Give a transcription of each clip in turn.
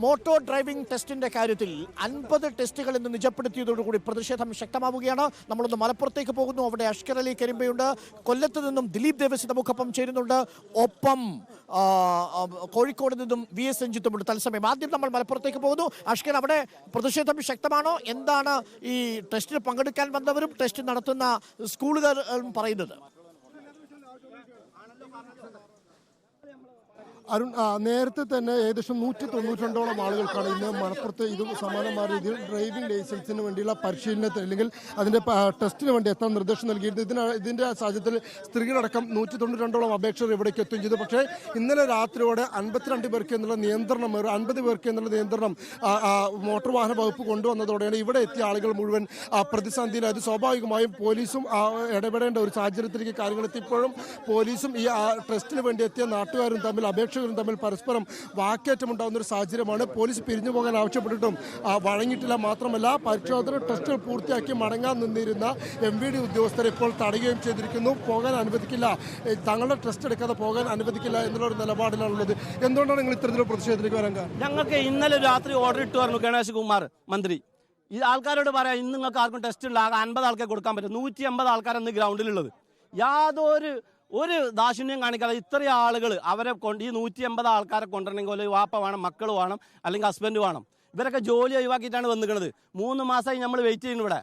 Motor driving ടെസ്റ്റിന്റെ കാര്യത്തിൽ 50 ടെസ്റ്റുകൾ ഇന്ന് നിജപ്പെടുത്തിയതോടുകൂടി പ്രതിഷേധം ശക്തമാവുകയാണ്. നമ്മളൊന്ന് മലപ്പുറത്തേക്ക് പോകുന്നു. അവിടെ അഷ്കർ അലി കരിമ്പയുണ്ട്. കൊല്ലത്ത് നിന്നും ദിലീപ് ദേവസി നമുക്കൊപ്പം ചേരുന്നുണ്ട്. ഒപ്പം കോഴിക്കോട് നിന്നും VS രഞ്ജിത്തുമുണ്ട് തത്സമയം. ആദ്യം നമ്മൾ മലപ്പുറത്തേക്ക് പോകുന്നു. അഷ്കർ, അവിടെ പ്രതിഷേധം ശക്തമാണോ? എന്താണ് ഈ ടെസ്റ്റിന് പങ്കെടുക്കാൻ വന്നവരും ടെസ്റ്റ് നടത്തുന്ന സ്കൂളുകാരും പറയുന്നത്? അരുൺ, നേരത്തെ തന്നെ ഏകദേശം 192ഓളം ആളുകൾക്കാണ് ഇന്ന് മലപ്പുറത്ത് ഇത് സമാനമായ രീതിയിൽ ഡ്രൈവിംഗ് ലൈസൻസിന് വേണ്ടിയുള്ള പരിശീലനത്തിന് അല്ലെങ്കിൽ അതിൻ്റെ ടെസ്റ്റിന് വേണ്ടി എത്താൻ നിർദ്ദേശം നൽകിയിരുന്നു. ഇതിൻ്റെ സാഹചര്യത്തിൽ സ്ത്രീകളടക്കം 192ഓളം അപേക്ഷകർ ഇവിടേക്ക് എത്തുകയും ചെയ്തു. പക്ഷേ ഇന്നലെ രാത്രിയോടെ 52 പേർക്ക് എന്നുള്ള നിയന്ത്രണം 50 പേർക്ക് എന്നുള്ള നിയന്ത്രണം മോട്ടോർ വാഹന വകുപ്പ് കൊണ്ടുവന്നതോടെയാണ് ഇവിടെ എത്തിയ ആളുകൾ മുഴുവൻ പ്രതിസന്ധിയിലായത്. സ്വാഭാവികമായും പോലീസും ഇടപെടേണ്ട ഒരു സാഹചര്യത്തിലേക്ക് കാര്യങ്ങൾ എത്തിയപ്പോഴും പോലീസും ഈ ടെസ്റ്റിന് വേണ്ടി എത്തിയ നാട്ടുകാരും തമ്മിൽ തമ്മിൽ പരസ്പരം വാക്കേറ്റമുണ്ടാകുന്ന ഒരു സാഹചര്യമാണ്. പോലീസ് പിരിഞ്ഞു പോകാൻ ആവശ്യപ്പെട്ടിട്ടും വഴങ്ങിയിട്ടില്ല. മാത്രമല്ല, പരിശോധന ടെസ്റ്റുകൾ പൂർത്തിയാക്കി മടങ്ങാൻ നിന്നിരുന്ന MVD ഉദ്യോഗസ്ഥരെ ഇപ്പോൾ തടയുകയും ചെയ്തിരിക്കുന്നു. പോകാൻ അനുവദിക്കില്ല, തങ്ങളുടെ ടെസ്റ്റ് എടുക്കാതെ പോകാൻ അനുവദിക്കില്ല എന്നുള്ള നിലപാടിലാണുള്ളത്. എന്തുകൊണ്ടാണ് നിങ്ങൾ ഇത്തരത്തിലുള്ള പ്രതിഷേധത്തിലേക്ക് വരാൻ കാരണം? ഞങ്ങൾക്ക് ഇന്നലെ രാത്രി ഓർഡർ ഇട്ടു പറഞ്ഞു ഗണേഷ് കുമാർ മന്ത്രി. ഈ ആൾക്കാരോട് പറയാം, ഇന്ന് നിങ്ങൾക്ക് ആർക്കും ടെസ്റ്റ് ഉള്ള 50 ആൾക്കാർ കൊടുക്കാൻ പറ്റും. 150 ആൾക്കാരാണ് ഗ്രൗണ്ടിലുള്ളത്. ഒരു ദാക്ഷിണ്യം കാണിക്കാതെ ഇത്രയും ആളുകൾ അവരെ കൊണ്ട് ഈ 150 ആൾക്കാരെ കൊണ്ടുവരണമെങ്കിൽ ഒരു വാപ്പ വേണം, മക്കൾ വേണം, അല്ലെങ്കിൽ ഹസ്ബൻഡ് വേണം. ഇവരൊക്കെ ജോലി ഒഴിവാക്കിയിട്ടാണ് വന്നിരിക്കുന്നത്. 3 മാസമായി നമ്മൾ വെയിറ്റ് ചെയ്യുന്നു ഇവിടെ.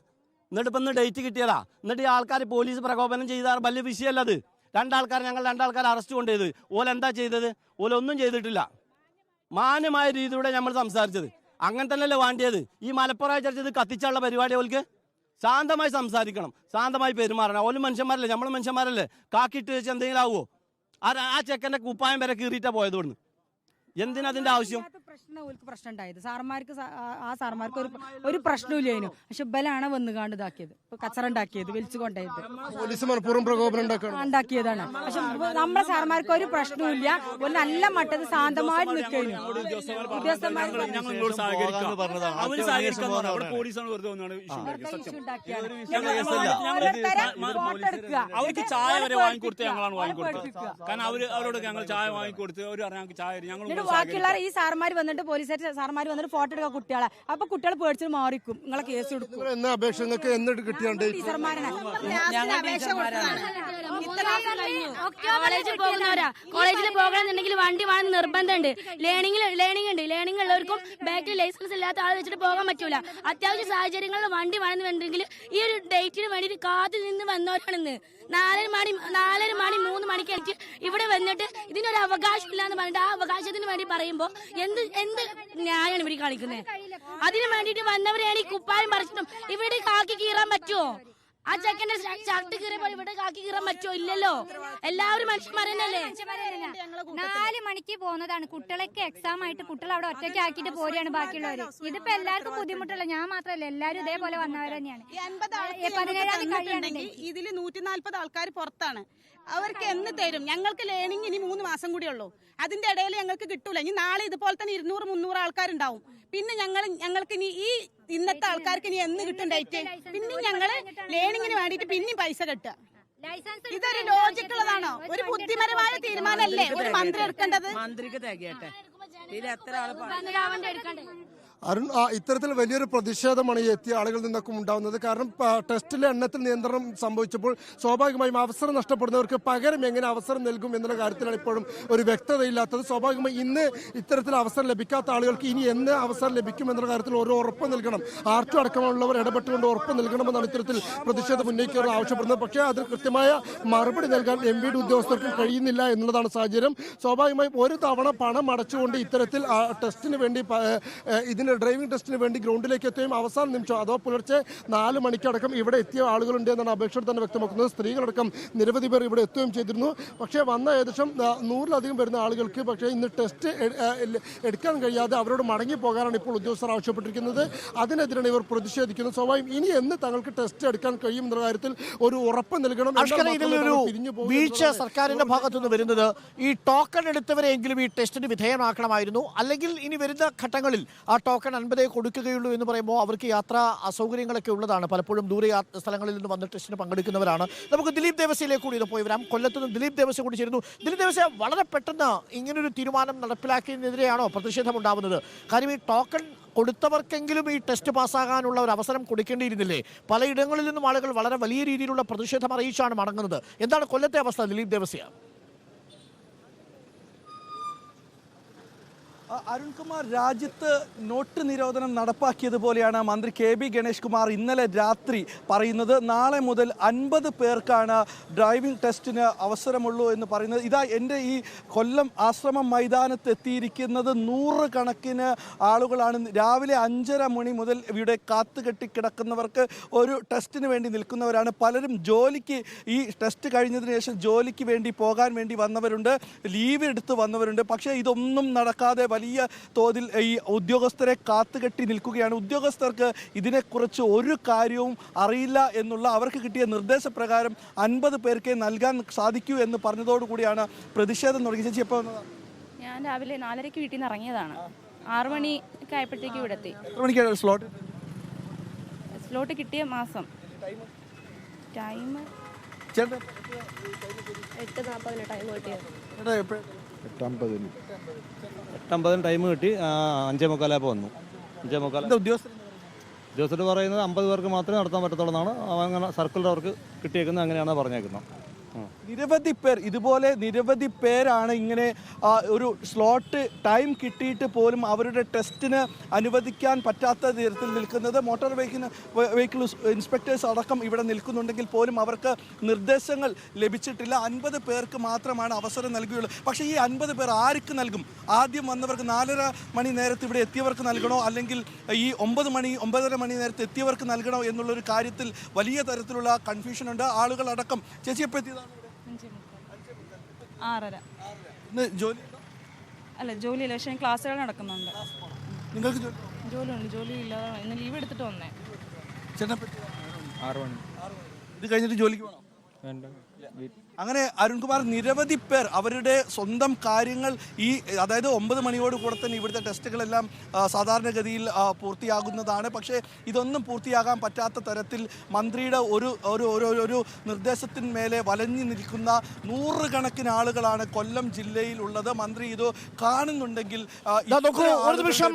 എന്നിട്ട് ഇപ്പം ഇന്ന് ഡേറ്റ് കിട്ടിയതാ. എന്നിട്ട് ഈ ആൾക്കാർ പോലീസ് പ്രകോപനം ചെയ്താൽ വലിയ വിഷയമല്ല അത്. ഞങ്ങൾ രണ്ടാൾക്കാരെ അറസ്റ്റ് കൊണ്ടുപോയത്. ഓലെന്താ ചെയ്തത്? ഓലൊന്നും ചെയ്തിട്ടില്ല. മാന്യമായ രീതിയിലൂടെ നമ്മൾ സംസാരിച്ചത്. അങ്ങനെ തന്നെയല്ലേ വേണ്ടിയത്. ഈ മലപ്പുറം ചർച്ചത് കത്തിച്ചുള്ള പരിപാടി ഓൽക്ക് ശാന്തമായി സംസാരിക്കണം, ശാന്തമായി പെരുമാറണം. ഓലും മനുഷ്യന്മാരല്ലേ, നമ്മൾ മനുഷ്യന്മാരല്ലേ. കാക്കിട്ട് വെച്ച് എന്തെങ്കിലും ആവുമോ? ആ ചെക്കൻ്റെ കുപ്പായം വരെ കീറിയിട്ടാ പോയത് ഇവിടുന്ന്. എന്തിനതിന്റെ ആവശ്യം? പ്രശ്നം ഉണ്ടായത് സാർമാർക്ക് ഒരു പ്രശ്നമില്ലേനു. പക്ഷെ ബലാണ് വന്നുകാണ്ട് ഇതാക്കിയത്, കച്ചറ ഉണ്ടാക്കിയത്, വലിച്ചു കൊണ്ടായത് ഉണ്ടാക്കിയതാണ്. പക്ഷെ നമ്മുടെ സാർമാർക്ക് ഒരു പ്രശ്നമില്ല. ഒരു നല്ല മട്ടത് ശാന്തമായിട്ട് നിൽക്കുന്നു. അവർക്ക് ചായ വരെ വാങ്ങിക്കൊടുത്ത് ഞങ്ങളാണ് വാങ്ങിക്കൊടുത്തത്. കാരണം അവരോട് ഞങ്ങൾ ചായ വാങ്ങിക്കൊടുത്ത് ചായ ഞങ്ങൾ ബാക്കിയുള്ള ഈ സാർമാർ വന്നിട്ട് പോലീസുകാർ സാർമാർ വന്നിട്ട് ഫോട്ടോ എടുക്കുക കുട്ടികളെ. അപ്പൊ കുട്ടികൾ പേടിച്ചിട്ട് മാറിക്കും, നിങ്ങളെ കേസ് എടുക്കും. കോളേജിൽ പോകണമെന്നുണ്ടെങ്കിൽ വണ്ടി വേണം നിർബന്ധമുണ്ട്. ലേണിംഗ് ഉണ്ട്. ലേണിംഗ് ഉള്ളവർക്കും ബാക്കിൽ ലൈസൻസ് ഇല്ലാത്ത ആൾ വെച്ചിട്ട് പോകാൻ പറ്റൂല. അത്യാവശ്യ സാഹചര്യങ്ങളിൽ വണ്ടി വേണമെന്നുണ്ടെങ്കിൽ ഈ ഒരു ഡേറ്റിന് വേണ്ടിയിട്ട് കാത്തു നിന്ന് വന്നവരാണെന്ന് 4 മണി 3 മണിക്ക് എനിക്ക് ഇവിടെ വന്നിട്ട് ഇതിനൊരു അവകാശം ഇല്ലാന്ന് പറഞ്ഞിട്ട് ആ അവകാശത്തിന് വേണ്ടി പറയുമ്പോ എന്ത് ന്യായമാണ് ഇവര് കാണിക്കുന്നത്? അതിന് വേണ്ടിയിട്ട് വന്നവരെയാണ് ഈ കുപ്പായം പറിച്ചിട്ടും ഇവിടെ കാക്കി കീറാൻ പറ്റുമോ? ആ ചെക്കന്റെ ഷർട്ട് കീറിയപ്പോൾ ഇവിടെ കാക്കി കീറാൻ പറ്റുമോ? ഇല്ലല്ലോ. എല്ലാവരും മനുഷ്യന്മാരല്ലേ. 4 മണിക്ക് പോകുന്നതാണ്. കുട്ടികളൊക്കെ എക്സാം ആയിട്ട് കുട്ടികൾ അവിടെ ഒറ്റയ്ക്ക് ആക്കിയിട്ട് പോരുകയാണ് ബാക്കിയുള്ളവര്. ഇതിപ്പോ എല്ലാവർക്കും ബുദ്ധിമുട്ടല്ല. ഞാൻ മാത്രമല്ല, എല്ലാവരും ഇതേപോലെ വന്നവർ തന്നെയാണ്. 17-ാം തീയതി കഴിയുകയാണെങ്കിൽ ഇതിൽ 140 ആൾക്കാർ പുറത്താണ്. അവർക്ക് എന്ന് തരും? ഞങ്ങൾക്ക് ലേണിംഗ് ഇനി 3 മാസം കൂടി ഉള്ളൂ. അതിന്റെ ഇടയിൽ ഞങ്ങൾക്ക് കിട്ടൂല. ഇനി നാളെ ഇതുപോലെ തന്നെ 200-300 ആൾക്കാരുണ്ടാവും. പിന്നെ ഞങ്ങൾക്ക് ഇനി ഈ ഇന്നത്തെ ആൾക്കാർക്ക് ഇനി എന്ന് കിട്ടും ഡേറ്റ്? പിന്നെ ഞങ്ങള് ലേണിംഗിന് വേണ്ടിട്ട് പിന്നെയും പൈസ കെട്ടുക. ഇതൊരു ലോജിക്കുള്ളതാണോ? ഒരു ബുദ്ധിപരമായ തീരുമാനമല്ലേ ഒരു മന്ത്രി എടുക്കേണ്ടത്? മന്ത്രിക്ക് തികയട്ടെ. അരുൺ, ഇത്തരത്തിൽ വലിയൊരു പ്രതിഷേധമാണ് ഈ എത്തിയ ആളുകളിൽ നിന്നൊക്കെ ഉണ്ടാകുന്നത്. കാരണം ടെസ്റ്റിലെ എണ്ണത്തിൽ നിയന്ത്രണം സംഭവിച്ചപ്പോൾ സ്വാഭാവികമായും അവസരം നഷ്ടപ്പെടുന്നവർക്ക് പകരം എങ്ങനെ അവസരം നൽകും എന്നുള്ള കാര്യത്തിലാണ് ഇപ്പോഴും ഒരു വ്യക്തതയില്ലാത്തത്. സ്വാഭാവികമായി ഇന്ന് ഇത്തരത്തിൽ അവസരം ലഭിക്കാത്ത ആളുകൾക്ക് ഇനി എന്ന് അവസരം ലഭിക്കും എന്നുള്ള കാര്യത്തിൽ ഒരു ഉറപ്പ് നൽകണം. ആർച്ചു അടക്കമുള്ളവർ ഇടപെട്ടുകൊണ്ട് ഉറപ്പ് നൽകണമെന്നാണ് ഇത്തരത്തിൽ പ്രതിഷേധം ഉന്നയിക്കുന്നവർ ആവശ്യപ്പെടുന്നത്. പക്ഷേ അതിന് കൃത്യമായ മറുപടി നൽകാൻ MVD ഉദ്യോഗസ്ഥർക്കും കഴിയുന്നില്ല എന്നുള്ളതാണ് സാഹചര്യം. സ്വാഭാവികമായും ഒരു തവണ പണം അടച്ചുകൊണ്ട് ഇത്തരത്തിൽ ടെസ്റ്റിന് വേണ്ടി ഇതിന് ഡ്രൈവിംഗ് ടെസ്റ്റിന് വേണ്ടി ഗ്രൗണ്ടിലേക്ക് എത്തുകയും അവസാന നിമിഷം അതോ പുലർച്ചെ 4 മണിക്കടക്കം ഇവിടെ എത്തിയ ആളുകളുണ്ട് എന്നാണ് അപേക്ഷ തന്നെ വ്യക്തമാക്കുന്നത്. സ്ത്രീകളടക്കം നിരവധി പേർ ഇവിടെ എത്തുകയും ചെയ്തിരുന്നു. പക്ഷേ വന്ന ഏകദേശം 100-ലധികം വരുന്ന ആളുകൾക്ക് പക്ഷേ ഇന്ന് ടെസ്റ്റ് എടുക്കാൻ കഴിയാതെ അവരോട് മടങ്ങി പോകാനാണ് ഇപ്പോൾ ഉദ്യോഗസ്ഥർ ആവശ്യപ്പെട്ടിരിക്കുന്നത്. അതിനെതിരാണ് ഇവർ പ്രതിഷേധിക്കുന്നത്. സ്വാഭാവികം ഇനി എന്ന് തങ്ങൾക്ക് ടെസ്റ്റ് എടുക്കാൻ കഴിയും എന്ന കാര്യത്തിൽ ഒരു ഉറപ്പ് നൽകണം. വീഴ്ച സർക്കാരിന്റെ ഭാഗത്തുനിന്ന് വരുന്നത് ഈ ടോക്കൺ എടുത്തവരെങ്കിലും ഈ ടെസ്റ്റിന് വിധേയമാക്കണമായിരുന്നു. അല്ലെങ്കിൽ ഇനി വരുന്ന ഘട്ടങ്ങളിൽ ആ ടോക്കൺ 50 കൊടുക്കുകയുള്ളൂ എന്ന് പറയുമ്പോൾ അവർക്ക് യാത്രാ അസൗകര്യങ്ങളൊക്കെ ഉള്ളതാണ്. പലപ്പോഴും ദൂരെ സ്ഥലങ്ങളിൽ നിന്ന് വന്ന് ടെസ്റ്റിന് പങ്കെടുക്കുന്നവരാണ്. നമുക്ക് ദിലീപ് ദേവസ്യയിലേക്ക് കൂടി ഇത് പോയി വരാം. കൊല്ലത്ത് നിന്ന് ദിലീപ് ദേവസ്യ കൂടി ചേരുന്നു. ദിലീപ് ദേവസ്യ, വളരെ പെട്ടെന്ന് ഇങ്ങനൊരു തീരുമാനം നടപ്പിലാക്കിയതിനെതിരെയാണോ പ്രതിഷേധം ഉണ്ടാവുന്നത്? കാര്യം ഈ ടോക്കൺ കൊടുത്തവർക്കെങ്കിലും ഈ ടെസ്റ്റ് പാസ്സാകാനുള്ള ഒരു അവസരം കൊടുക്കേണ്ടിയിരുന്നില്ലേ? പലയിടങ്ങളിൽ നിന്നും ആളുകൾ വളരെ വലിയ രീതിയിലുള്ള പ്രതിഷേധം അറിയിച്ചാണ് മടങ്ങുന്നത്. എന്താണ് കൊല്ലത്തെ അവസ്ഥ, ദിലീപ് ദേവസ്യ? അരുൺകുമാർ, രാജ്യത്ത് നോട്ട് നിരോധനം നടപ്പാക്കിയതുപോലെയാണ് മന്ത്രി KB ഗണേഷ് കുമാർ ഇന്നലെ രാത്രി പറയുന്നത്. നാളെ മുതൽ 50 പേർക്കാണ് ഡ്രൈവിംഗ് ടെസ്റ്റിന് അവസരമുള്ളൂ എന്ന് പറയുന്നത്. ഇതാ എൻ്റെ ഈ കൊല്ലം ആശ്രമം മൈതാനത്ത് എത്തിയിരിക്കുന്നത് 100 കണക്കിന് ആളുകളാണ്. രാവിലെ 5:30 മണി മുതൽ ഇവിടെ കാത്തുകെട്ടി കിടക്കുന്നവർക്ക് ഒരു ടെസ്റ്റിന് വേണ്ടി നിൽക്കുന്നവരാണ്. പലരും ജോലിക്ക്, ഈ ടെസ്റ്റ് കഴിഞ്ഞതിന് ശേഷം ജോലിക്ക് വേണ്ടി പോകാൻ വേണ്ടി വന്നവരുണ്ട്, ലീവ് എടുത്ത് വന്നവരുണ്ട്. പക്ഷേ ഇതൊന്നും നടക്കാതെ വലിയ തോതിൽ ഈ ഉദ്യോഗസ്ഥരെ കാത്തുകെട്ടി നിൽക്കുകയാണ്. ഉദ്യോഗസ്ഥർക്ക് ഇതിനെക്കുറിച്ച് ഒരു കാര്യവും അറിയില്ല എന്നുള്ള അവർക്ക് കിട്ടിയ നിർദ്ദേശപ്രകാരം 50 പേർക്ക് നൽകാൻ സാധിക്കൂ എന്ന് പറഞ്ഞതോടുകൂടിയാണ് പ്രതിഷേധം തുടങ്ങി. ചേച്ചി എപ്പോൾ വന്നതാണ്? ഞാൻ രാവിലെ 4:30 വീട്ടിൽ നിന്ന് ഇറങ്ങിയതാണ്. 6 മണിക്ക് ആയപ്പോഴത്തേക്ക് ഇവിടെ എത്തി. എത്ര മണിക്കാണ് സ്ലോട്ട് കിട്ടിയ മാസം ടൈം 8:40 ടൈം കിട്ടിയത്. 8:50 ടൈം കിട്ടി. 5:45 വന്നു. 5:45 ഉദ്യോഗസ്ഥർ പറയുന്നത് 50 പേർക്ക് മാത്രമേ നടത്താൻ പറ്റത്തുള്ളൂ എന്നാണ്. അങ്ങനെ സർക്കുലർ അവർക്ക് കിട്ടിയേക്കുന്നത്, അങ്ങനെയാണ് പറഞ്ഞേക്കുന്നത്. നിരവധി പേർ, ഇതുപോലെ നിരവധി പേരാണ് ഇങ്ങനെ ഒരു സ്ലോട്ട് ടൈം കിട്ടിയിട്ട് പോലും അവരുടെ ടെസ്റ്റിന് അനുവദിക്കാൻ പറ്റാത്ത തരത്തിൽ നിൽക്കുന്നത്. മോട്ടോർ വെഹിക്കിൾ ഇൻസ്പെക്ടേഴ്സ് അടക്കം ഇവിടെ നിൽക്കുന്നുണ്ടെങ്കിൽ പോലും അവർക്ക് നിർദ്ദേശങ്ങൾ ലഭിച്ചിട്ടില്ല. 50 പേർക്ക് മാത്രമാണ് അവസരം നൽകുകയുള്ളൂ. പക്ഷേ ഈ 50 പേർ ആർക്ക് നൽകും? ആദ്യം വന്നവർക്ക് 4:30 മണി നേരത്ത് ഇവിടെ എത്തിയവർക്ക് നൽകണോ, അല്ലെങ്കിൽ ഈ 9:30 മണി നേരത്ത് എത്തിയവർക്ക് നൽകണോ എന്നുള്ളൊരു കാര്യത്തിൽ വലിയ തരത്തിലുള്ള കൺഫ്യൂഷൻ ഉണ്ട്. ആളുകൾ അടക്കം. ചേച്ചി എപ്പോൾ എത്തിയതാണ്? 6:30. ഇന്ന് ജോലി അല്ല, ജോലിയില്ല, പക്ഷേ ക്ലാസ്സുകൾ നടക്കുന്നുണ്ട്. നിങ്ങൾക്ക് ജോലിയുണ്ട്, ജോലിയില്ലാതെ ഇന്ന് ലീവ് എടുത്തിട്ട് വന്നേ. 6 മണി. ഇത് കഴിഞ്ഞിട്ട് ജോലിക്ക് പോകണം. അങ്ങനെ അരുൺകുമാർ, നിരവധി പേർ അവരുടെ സ്വന്തം കാര്യങ്ങൾ അതായത് 9 മണിയോട് കൂടെ തന്നെ ഇവിടുത്തെ ടെസ്റ്റുകളെല്ലാം സാധാരണഗതിയിൽ പൂർത്തിയാകുന്നതാണ്. പക്ഷേ ഇതൊന്നും പൂർത്തിയാകാൻ പറ്റാത്ത തരത്തിൽ മന്ത്രിയുടെ ഒരു നിർദ്ദേശത്തിന്മേലെ വലഞ്ഞു നിൽക്കുന്ന 100 കണക്കിന് ആളുകളാണ് കൊല്ലം ജില്ലയിൽ ഉള്ളത്. മന്ത്രി ഇത് കാണുന്നുണ്ടെങ്കിൽ ഒരു നിമിഷം